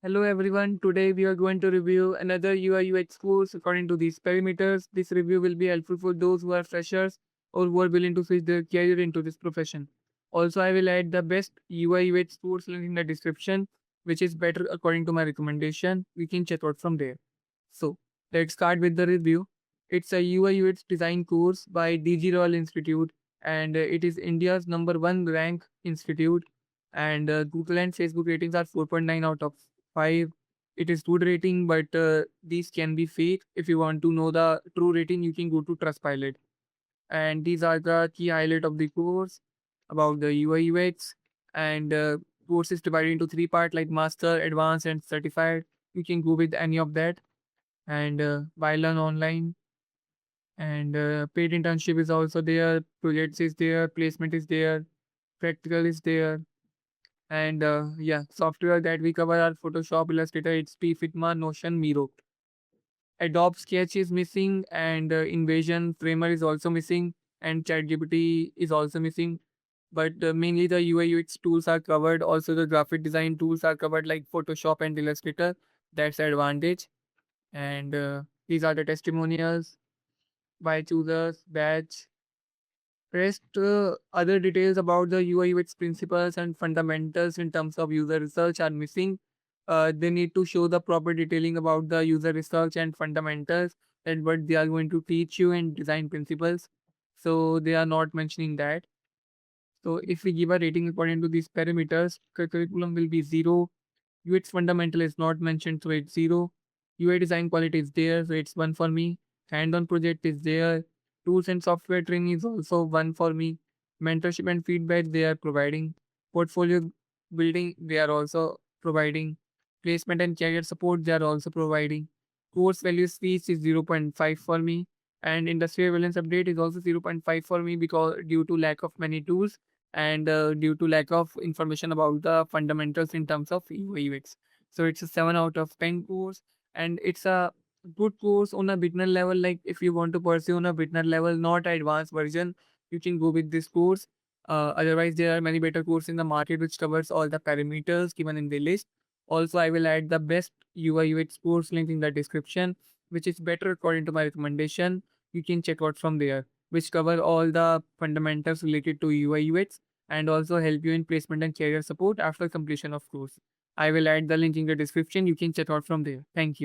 Hello everyone, today we are going to review another UI UX course according to these parameters. This review will be helpful for those who are freshers or who are willing to switch their career into this profession. Also, I will add the best UI UX course link in the description, which is better according to my recommendation. We can check out from there. So, let's start with the review. It's a UI UX design course by DG Royal Institute and it is India's number one rank institute and Google and Facebook ratings are 4.9 out of 5. It is good rating, but these can be fake. If you want to know the true rating, you can go to Trustpilot. And these are the key highlight of the course about the UI UX. And course is divided into three parts like master, advanced, and certified. You can go with any of that. And why learn online. And paid internship is also there. Projects is there. Placement is there. Practical is there. And yeah, software that we cover are Photoshop, Illustrator, HP, Figma, Notion, Miro. Adobe Sketch is missing, and Invasion Framer is also missing, and ChatGPT is also missing. But mainly the UI UX tools are covered. Also, the graphic design tools are covered like Photoshop and Illustrator. That's the advantage. And these are the testimonials by choosers, batch. Rest other details about the UI UX principles and fundamentals in terms of user research are missing. They need to show the proper detailing about the user research and fundamentals and what they are going to teach you and design principles. So they are not mentioning that. So if we give a rating according to these parameters, curriculum will be 0. UX fundamental is not mentioned, so it's 0. UI design quality is there, so it's 1 for me. Hand-on project is there. Tools and software training is also 1 for me. Mentorship and feedback they are providing. Portfolio building they are also providing. Placement and career support they are also providing. Course values fees is zero point 0.5 for me. And industry relevance update is also zero point 0.5 for me because due to lack of many tools and due to lack of information about the fundamentals in terms of UI UX. So it's a 7 out of 10 course and it's a good course on a beginner level. Like if you want to pursue on a beginner level, not advanced version, you can go with this course. Otherwise, there are many better courses in the market which covers all the parameters given in the list. Also, I will add the best UI UX course link in the description, which is better according to my recommendation. You can check out from there, which cover all the fundamentals related to UI UX and also help you in placement and career support after completion of course. I will add the link in the description. You can check out from there. Thank you.